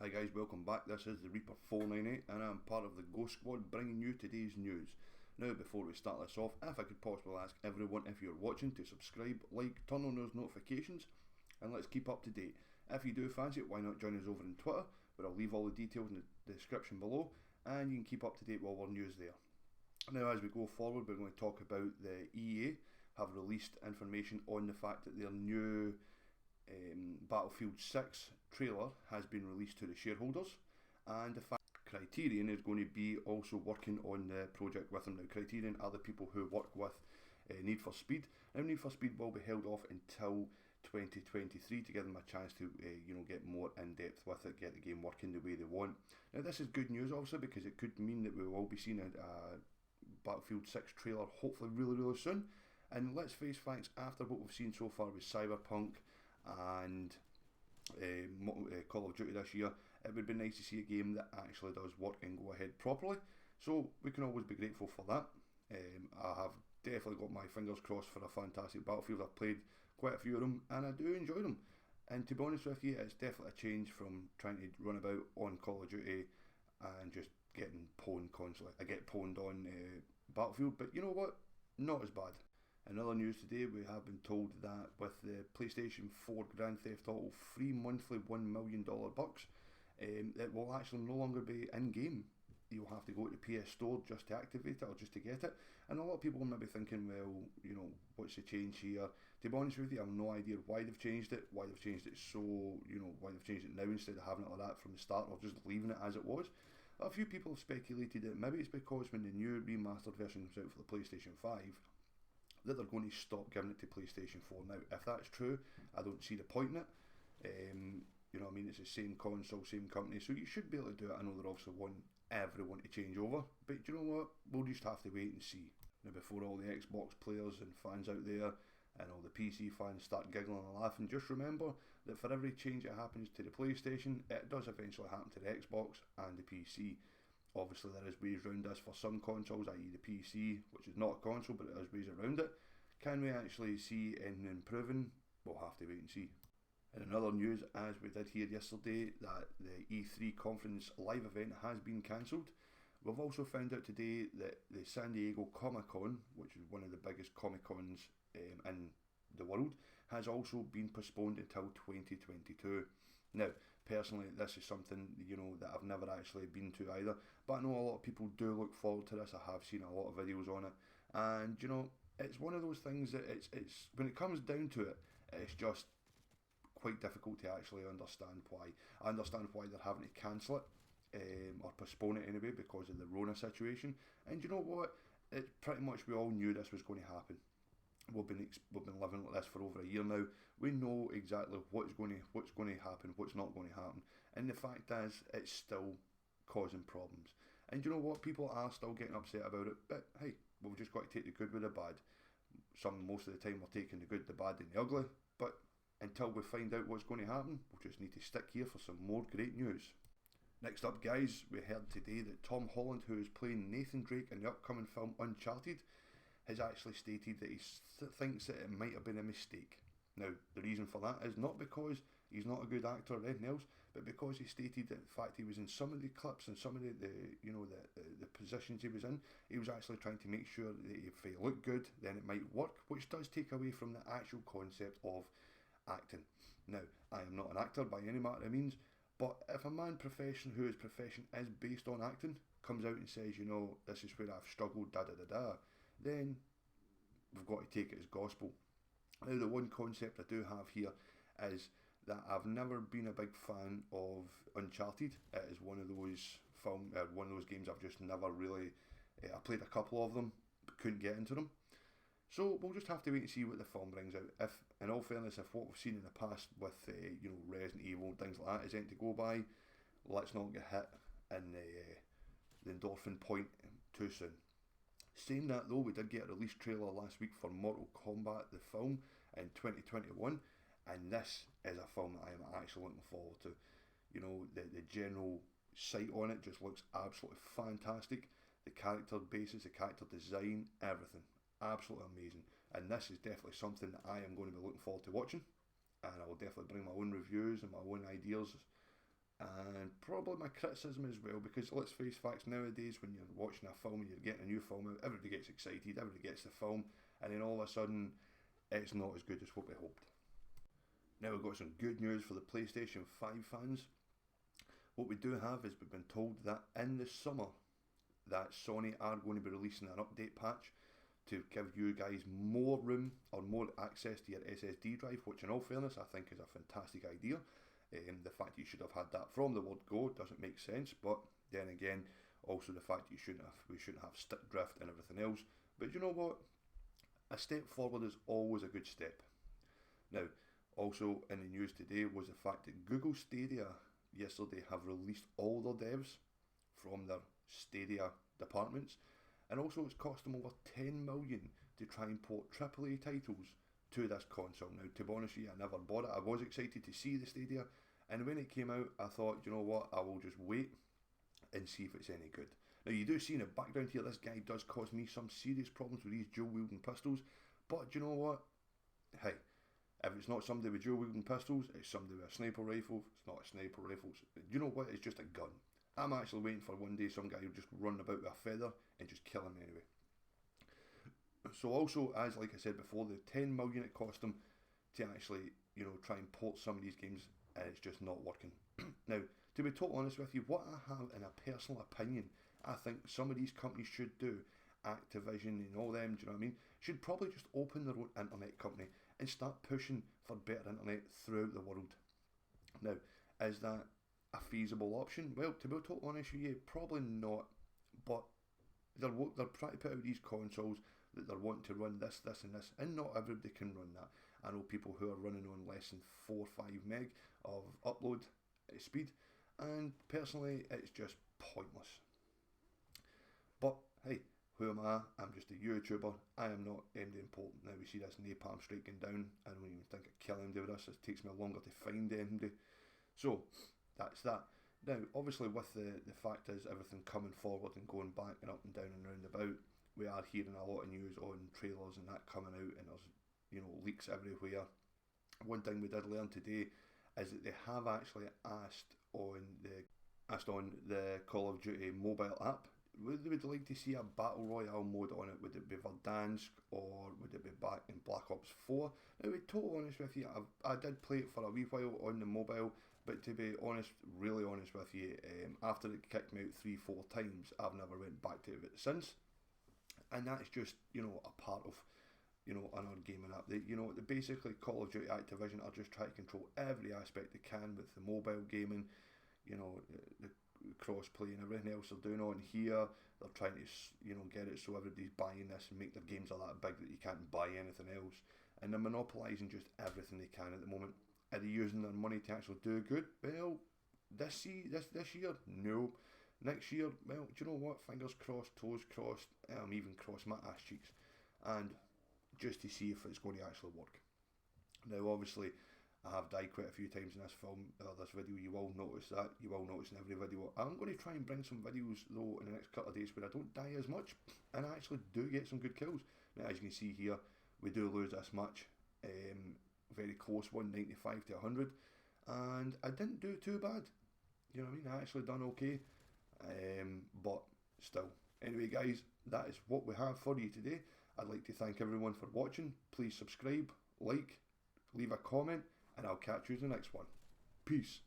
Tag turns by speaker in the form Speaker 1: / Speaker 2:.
Speaker 1: Hi guys, welcome back. This is the Reaper 498 and I'm part of the Ghost Squad bringing you today's news. Now before we start this off, if I could possibly ask everyone, if you're watching, to subscribe, like, turn on those notifications and let's keep up to date. If you do fancy it, why not join us over on Twitter, where I'll leave all the details in the description below and you can keep up to date with all our news there. Now as we go forward, we're going to talk about the EA have released information on the fact that their new Battlefield 6 trailer has been released to the shareholders, and the fact Criterion is going to be also working on the project with them. Now Criterion are the people who work with Need for Speed. Now Need for Speed will be held off until 2023 to give them a chance to get more in depth with it, get the game working the way they want. Now this is good news also, because it could mean that we will be seeing a Battlefield 6 trailer hopefully really soon. And let's face facts, after what we've seen so far with Cyberpunk and Call of Duty this year, it would be nice to see a game that actually does work and go ahead properly. So we can always be grateful for that. I have definitely got my fingers crossed for a fantastic Battlefield. I've played quite a few of them and I do enjoy them. And to be honest with you, it's definitely a change from trying to run about on Call of Duty and just getting pwned constantly. I get pwned on Battlefield, but you know what? Not as bad. In other news today, we have been told that with the PlayStation 4 Grand Theft Auto free monthly $1 million bucks, it will actually no longer be in-game. You'll have to go to the PS Store just to activate it or just to get it. And a lot of people may be thinking, well, what's the change here? To be honest with you, I have no idea why they've changed it, why they've changed it why they've changed it now instead of having it like that from the start or just leaving it as it was. A few people have speculated that maybe it's because when the new remastered version comes out for the PlayStation 5, that they're going to stop giving it to PlayStation 4. Now, if that's true, I don't see the point in it. It's the same console, same company, so you should be able to do it. I know they're obviously want everyone to change over, but you know what? We'll just have to wait and see. Now, before all the Xbox players and fans out there and all the PC fans start giggling and laughing, just remember that for every change that happens to the PlayStation, it does eventually happen to the Xbox and the PC. Obviously there is ways around this for some consoles, i.e. the PC, which is not a console but there is ways around it. Can we actually see anything improving? We'll have to wait and see. And in other news, as we did hear yesterday, that the E3 conference live event has been cancelled. We've also found out today that the San Diego Comic Con, which is one of the biggest Comic Cons in the world, has also been postponed until 2022. Now, personally, this is something that I've never actually been to either, but I know a lot of people do look forward to this. I have seen a lot of videos on it, and it's one of those things that it's when it comes down to it, it's just quite difficult to actually understand why. I understand why they're having to cancel it or postpone it anyway because of the Rona situation. And you know what? It's pretty much we all knew this was going to happen. We've been living like this for over a year now. We know exactly what's going to happen, what's not going to happen, and the fact is, it's still causing problems. And you know what? People are still getting upset about it. But hey, we've just got to take the good with the bad. Most of the time, we're taking the good, the bad, and the ugly. But until we find out what's going to happen, we'll just need to stick here for some more great news. Next up, guys, we heard today that Tom Holland, who is playing Nathan Drake in the upcoming film Uncharted, has actually stated that he thinks that it might have been a mistake. Now, the reason for that is not because he's not a good actor or anything else, but because he stated that in fact he was in some of the clips and some of the positions he was in, he was actually trying to make sure that if he looked good, then it might work, which does take away from the actual concept of acting. Now, I am not an actor by any matter of means, but if a man whose profession is based on acting comes out and says, this is where I've struggled, then we've got to take it as gospel. Now, the one concept I do have here is that I've never been a big fan of Uncharted. It is one of those games I've just never really. I played a couple of them, but couldn't get into them. So we'll just have to wait and see what the film brings out. If, in all fairness, if what we've seen in the past with Resident Evil and things like that is anything to go by, let's not get hit in the endorphin point too soon. Saying that though, we did get a release trailer last week for Mortal Kombat the film in 2021, and this is a film that I am actually looking forward to. The general sight on it just looks absolutely fantastic. The character basis, the character design, everything, absolutely amazing. And this is definitely something that I am going to be looking forward to watching, and I will definitely bring my own reviews and my own ideas and probably my criticism as well, because let's face facts, nowadays when you're watching a film and you're getting a new film out, everybody gets excited, everybody gets the film, and then all of a sudden it's not as good as what we hoped. Now we've got some good news for the PlayStation 5 fans. What we do have is we've been told that in the summer that Sony are going to be releasing an update patch to give you guys more room or more access to your SSD drive, which in all fairness I think is a fantastic idea. The fact that you should have had that from the word go doesn't make sense, but then again, also the fact that we shouldn't have stick drift and everything else. But you know what? A step forward is always a good step. Now, also in the news today was the fact that Google Stadia yesterday have released all their devs from their Stadia departments, and also it's cost them over 10 million to try and port AAA titles to this console. Now, to be honest with you, I never bought it. I was excited to see the Stadia, and when it came out, I thought, you know what, I will just wait and see if it's any good. Now, you do see in the background here, this guy does cause me some serious problems with these dual wielding pistols, but you know what? Hey, if it's not somebody with dual wielding pistols, it's somebody with a sniper rifle. It's not a sniper rifle. You know what? It's just a gun. I'm actually waiting for one day some guy will just run about with a feather and just kill him anyway. So also, as like I said before, the 10 million it cost them to actually, you know, try and port some of these games, and it's just not working. Now, to be totally honest with you, what I have in a personal opinion, I think some of these companies should do, Activision and all them, do you know what I mean, should probably just open their own internet company and start pushing for better internet throughout the world. Now, is that a feasible option? Well, to be totally honest with you, probably not, but they're trying to put out these consoles that they're wanting to run this, and not everybody can run that. I know people who are running on less than 4 or 5 meg of upload speed, and personally it's just pointless. But hey, who am I? I'm just a YouTuber. I am not MD important. Now we see this napalm striking down. I don't even think I'd kill MD with this. It takes me longer to find MD. So that's that. Now obviously with the fact is everything coming forward and going back and up and down and round about, we are hearing a lot of news on trailers and that coming out, and there's, you know, leaks everywhere. One thing we did learn today is that they have actually asked on the Call of Duty mobile app, would they like to see a battle royale mode on it? Would it be Verdansk or would it be back in Black Ops 4? Now, to be totally honest with you, I did play it for a wee while on the mobile, but to be honest, really honest with you, after it kicked me out 3-4 times, I've never went back to it since. And that's just, you know, a part of, you know, another gaming app. Basically Call of Duty Activision are just trying to control every aspect they can with the mobile gaming, you know, the cross-play and everything else they're doing on here. They're trying to, you know, get it so everybody's buying this and make their games are that big that you can't buy anything else. And they're monopolising just everything they can at the moment. Are they using their money to actually do good? Well, this year, no. Next year, well, do you know what? Fingers crossed, toes crossed, even cross my ass cheeks, and just to see if it's going to actually work. Now, obviously, I have died quite a few times in this film, or this video. You will notice that. You will notice in every video. I'm going to try and bring some videos though in the next couple of days where I don't die as much, and I actually do get some good kills. Now, as you can see here, we do lose this match, very close one, 95 to 100, and I didn't do too bad. You know what I mean? I actually done okay. But still, anyway guys, that is what we have for you today. I'd like to thank everyone for watching. Please subscribe, like, leave a comment, and I'll catch you in the next one. Peace.